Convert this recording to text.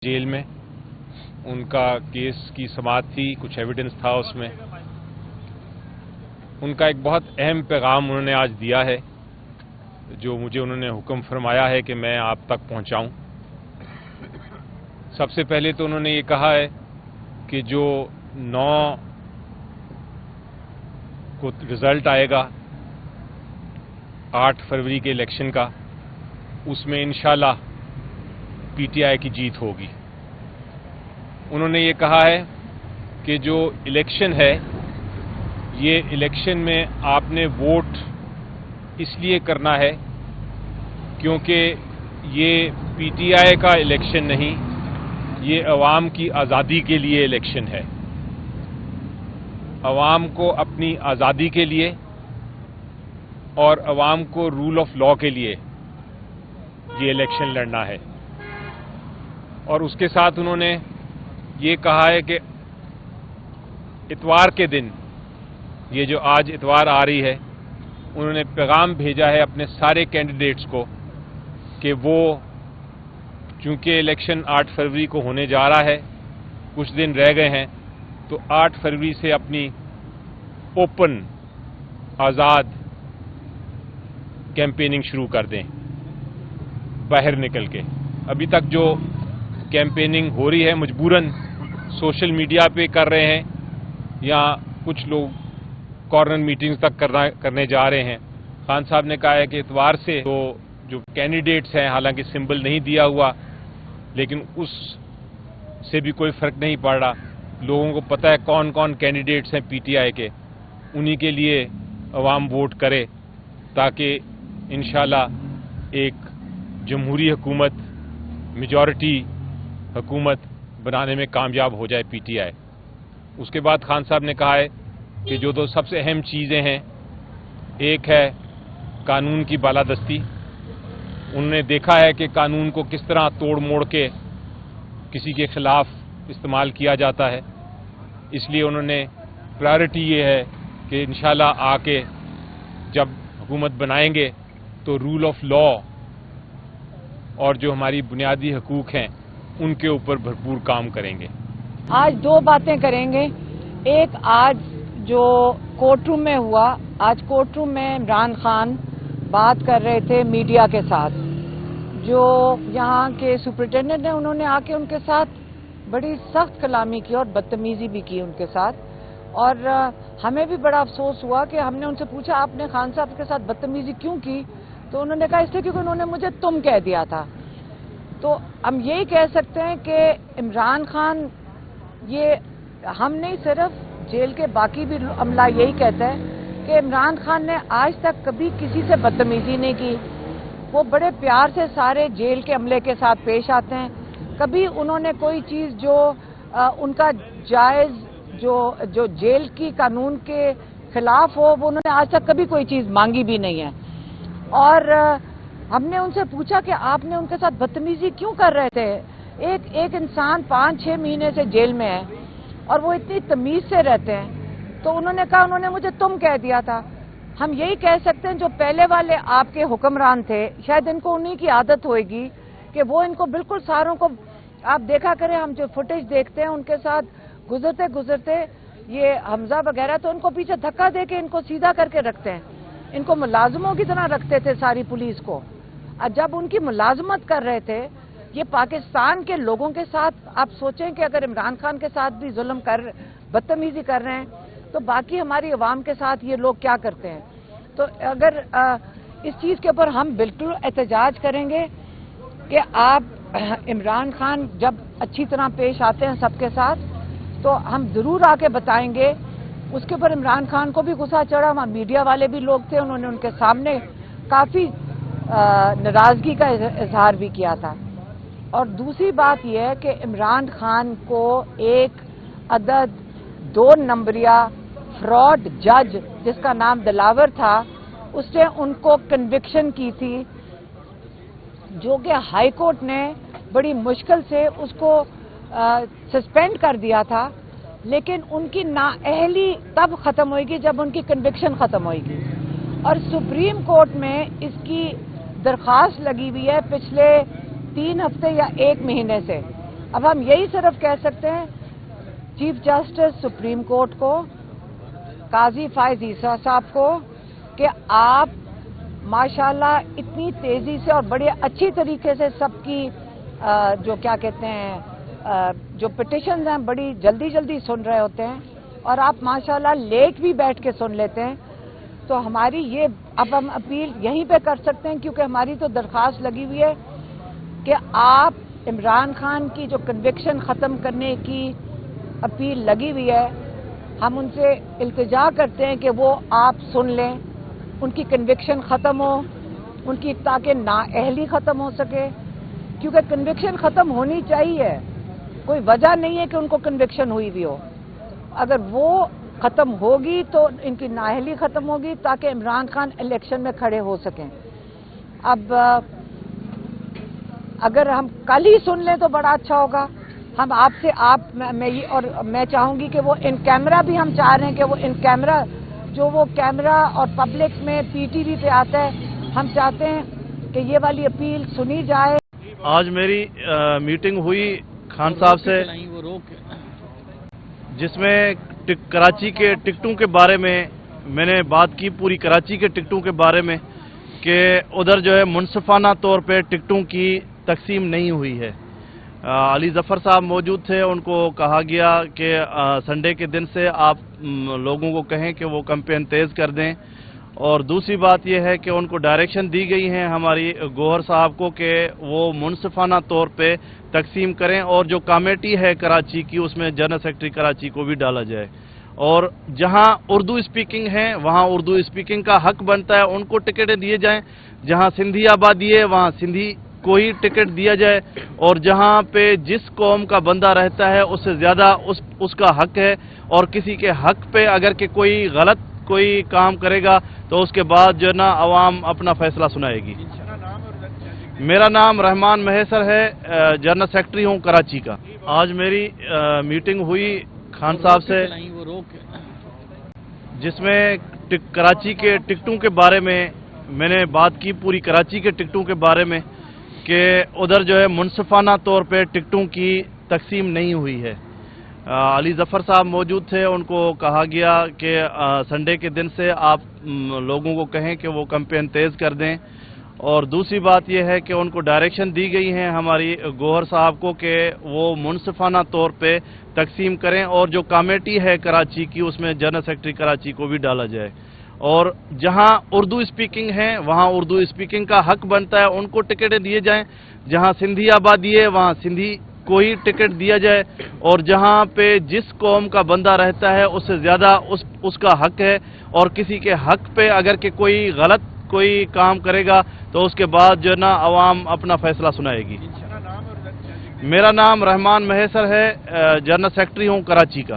Jail में उनका case की समाअत थी, कुछ एविडेंस था उसमें। उनका एक बहुत अहम पैगाम उन्होंने आज दिया है, जो मुझे उन्होंने हुक्म फरमाया है कि मैं आप तक पहुंचाऊं। सबसे पहले तो उन्होंने ये कहा है कि जो 9 को रिजल्ट आएगा 8 फरवरी के इलेक्शन का, उसमें इंशाल्लाह पीटीआई की जीत होगी। उन्होंने ये कहा है कि जो इलेक्शन है, ये इलेक्शन में आपने वोट इसलिए करना है क्योंकि ये पीटीआई का इलेक्शन नहीं, ये अवाम की आज़ादी के लिए इलेक्शन है। अवाम को अपनी आज़ादी के लिए और अवाम को रूल ऑफ लॉ के लिए ये इलेक्शन लड़ना है। और उसके साथ उन्होंने ये कहा है कि इतवार के दिन, ये जो आज इतवार आ रही है, उन्होंने पैगाम भेजा है अपने सारे कैंडिडेट्स को कि वो, चूंकि इलेक्शन 8 फरवरी को होने जा रहा है, कुछ दिन रह गए हैं, तो 8 फरवरी से अपनी ओपन आज़ाद कैंपेनिंग शुरू कर दें बाहर निकल के। अभी तक जो कैंपेनिंग हो रही है मजबूरन सोशल मीडिया पे कर रहे हैं, या कुछ लोग कॉर्नर मीटिंग्स तक करने जा रहे हैं। खान साहब ने कहा है कि इतवार से तो जो कैंडिडेट्स हैं, हालांकि सिंबल नहीं दिया हुआ, लेकिन उस से भी कोई फर्क नहीं पड़ रहा। लोगों को पता है कौन कौन कैंडिडेट्स हैं पीटीआई के, उन्हीं के लिए अवाम वोट करे, ताकि इंशाल्लाह एक जमहूरी हुकूमत, मेजॉरिटी हुकूमत बनाने में कामयाब हो जाए पीटीआई। उसके बाद खान साहब ने कहा है कि जो दो सबसे अहम चीज़ें हैं, एक है कानून की बालादस्ती। उन्होंने देखा है कि कानून को किस तरह तोड़ मोड़ के किसी के खिलाफ इस्तेमाल किया जाता है, इसलिए उन्होंने प्रायोरिटी ये है कि इंशाल्लाह आके जब हुकूमत बनाएंगे तो रूल ऑफ लॉ और जो हमारी बुनियादी हकूक हैं उनके ऊपर भरपूर काम करेंगे। आज 2 बातें करेंगे। एक, आज जो कोर्ट रूम में हुआ, आज कोर्ट रूम में इमरान खान बात कर रहे थे मीडिया के साथ। जो यहाँ के सुपरिटेंडेंट हैं, उन्होंने आके उनके साथ बड़ी सख्त कलामी की और बदतमीजी भी की उनके साथ। और हमें भी बड़ा अफसोस हुआ कि हमने उनसे पूछा, आपने खान साहब के साथ बदतमीजी क्यों की? तो उन्होंने कहा इसलिए क्योंकि उन्होंने मुझे तुम कह दिया था। तो हम यही कह सकते हैं कि इमरान खान, ये हम नहीं, सिर्फ जेल के बाकी भी अमला यही कहता है कि इमरान खान ने आज तक कभी किसी से बदतमीजी नहीं की। वो बड़े प्यार से सारे जेल के अमले के साथ पेश आते हैं। कभी उन्होंने कोई चीज़ जो उनका जायज़, जो जेल की कानून के खिलाफ हो, वो उन्होंने आज तक कभी कोई चीज़ मांगी भी नहीं है। और हमने उनसे पूछा कि आपने उनके साथ बदतमीजी क्यों कर रहे थे? एक इंसान 5-6 महीने से जेल में है और वो इतनी तमीज से रहते हैं। तो उन्होंने कहा उन्होंने मुझे तुम कह दिया था। हम यही कह सकते हैं, जो पहले वाले आपके हुक्मरान थे, शायद इनको उन्हीं की आदत होगी कि वो इनको बिल्कुल सारों को, आप देखा करें, हम जो फुटेज देखते हैं उनके साथ गुजरते गुजरते, ये हमजा वगैरह, तो उनको पीछे धक्का दे के इनको सीधा करके रखते हैं। इनको मुलाजमों की तरह रखते थे सारी पुलिस को। जब उनकी मुलाजमत कर रहे थे, ये पाकिस्तान के लोगों के साथ, आप सोचें कि अगर इमरान खान के साथ भी जुल्म कर, बदतमीजी कर रहे हैं, तो बाकी हमारी अवाम के साथ ये लोग क्या करते हैं? तो अगर इस चीज़ के ऊपर हम बिल्कुल एहतजाज करेंगे कि आप इमरान खान जब अच्छी तरह पेश आते हैं सबके साथ, तो हम ज़रूर आके बताएंगे। उसके ऊपर इमरान खान को भी गुस्सा चढ़ा, वहाँ मीडिया वाले भी लोग थे, उन्होंने उनके सामने काफ़ी नाराज़गी का इजहार भी किया था। और दूसरी बात यह है कि इमरान खान को एक अदद 2 नंबरिया फ्रॉड जज, जिसका नाम दिलावर था, उसने उनको कन्विक्शन की थी, जो कि हाई कोर्ट ने बड़ी मुश्किल से उसको सस्पेंड कर दिया था। लेकिन उनकी नाअहली तब खत्म होगी जब उनकी कन्विक्शन खत्म होगी। और सुप्रीम कोर्ट में इसकी दरख्वास्त लगी हुई है पिछले 3 हफ्ते या 1 महीने से اب ہم یہی صرف کہہ سکتے ہیں چیف جسٹس سپریم کورٹ کو، قاضی فائز عیسیٰ صاحب کو، کہ آپ ماشاءاللہ اتنی تیزی سے اور بڑے اچھی طریقے سے سب کی جو کیا کہتے ہیں جو پٹیشنز ہیں بڑی جلدی جلدی سن رہے ہوتے ہیں، اور آپ ماشاءاللہ لیٹ بھی بیٹھ کے سن لیتے ہیں. تو ہماری یہ اب ہم اپیل یہیں پہ کر سکتے ہیں، کیونکہ ہماری تو درخواست لگی ہوئی ہے کہ آپ عمران خان کی جو کنوکشن ختم کرنے کی اپیل لگی ہوئی ہے، ہم ان سے التجا کرتے ہیں کہ وہ آپ سن لیں، ان کی کنوکشن ختم ہو، ان کی تاکہ نااہلی ختم ہو سکے، کیونکہ کنوکشن ختم ہونی چاہیے. کوئی وجہ نہیں ہے کہ ان کو کنوکشن ہوئی بھی ہو. اگر وہ ختم ہوگی تو ان کی نااہلی ختم ہوگی تاکہ عمران خان الیکشن میں کھڑے ہو سکیں. اب اگر ہم کل ہی سن لیں تو بڑا اچھا ہوگا. ہم آپ سے میں چاہوں گی کہ وہ ان کیمرہ بھی ہم چاہ رہے ہیں کہ وہ ان کیمرہ جو وہ کیمرہ اور پبلک میں پی ٹی وی پہ آتا ہے، ہم چاہتے ہیں کہ یہ والی اپیل سنی جائے. آج میری میٹنگ ہوئی خان صاحب سے، جس میں کراچی کے ٹکٹوں کے بارے میں نے بات کی، پوری کراچی کے ٹکٹوں کے بارے میں، کہ ادھر جو ہے منصفانہ طور پہ ٹکٹوں کی تقسیم نہیں ہوئی ہے. علی ظفر صاحب موجود تھے، ان کو کہا گیا کہ سنڈے کے دن سے آپ لوگوں کو کہیں کہ وہ کیمپین تیز کر دیں. اور دوسری بات یہ ہے کہ ان کو ڈائریکشن دی گئی ہیں ہماری گوہر صاحب کو کہ وہ منصفانہ طور پہ تقسیم کریں، اور جو کمیٹی ہے کراچی کی اس میں جنرل سیکرٹری کراچی کو بھی ڈالا جائے. اور جہاں اردو اسپیکنگ ہے وہاں اردو اسپیکنگ کا حق بنتا ہے، ان کو ٹکٹیں دیے جائیں. جہاں سندھی آبادی ہے وہاں سندھی کو ہی ٹکٹ دیا جائے، اور جہاں پہ جس قوم کا بندہ رہتا ہے اس سے زیادہ اس کا حق ہے. اور کسی کے حق پہ اگر کہ کوئی غلط کوئی کام کرے گا تو اس کے بعد جو ہے نا عوام اپنا فیصلہ سنائے گی. میرا نام رحمان محسر ہے، جنرل سیکرٹری ہوں کراچی کا. آج میری میٹنگ ہوئی خان صاحب سے، جس میں کراچی کے ٹکٹوں کے بارے میں نے بات کی، پوری کراچی کے ٹکٹوں کے بارے میں، کہ ادھر جو ہے منصفانہ طور پہ ٹکٹوں کی تقسیم نہیں ہوئی ہے. علی ظفر صاحب موجود تھے، ان کو کہا گیا کہ سنڈے کے دن سے آپ لوگوں کو کہیں کہ وہ کیمپین تیز کر دیں. اور دوسری بات یہ ہے کہ ان کو ڈائریکشن دی گئی ہیں ہماری گوہر صاحب کو کہ وہ منصفانہ طور پہ تقسیم کریں، اور جو کمیٹی ہے کراچی کی اس میں جنرل سیکرٹری کراچی کو بھی ڈالا جائے. اور جہاں اردو اسپیکنگ ہے وہاں اردو اسپیکنگ کا حق بنتا ہے، ان کو ٹکٹیں دیے جائیں. جہاں سندھی آبادی ہے وہاں سندھی کو ہی ٹکٹ دیا جائے، اور جہاں پہ جس قوم کا بندہ رہتا ہے اس سے زیادہ اس کا حق ہے. اور کسی کے حق پہ اگر کہ کوئی غلط کوئی کام کرے گا تو اس کے بعد جو ہے نا عوام اپنا فیصلہ سنائے گی. میرا نام رحمان محسر ہے، جنرل سیکرٹری ہوں کراچی کا.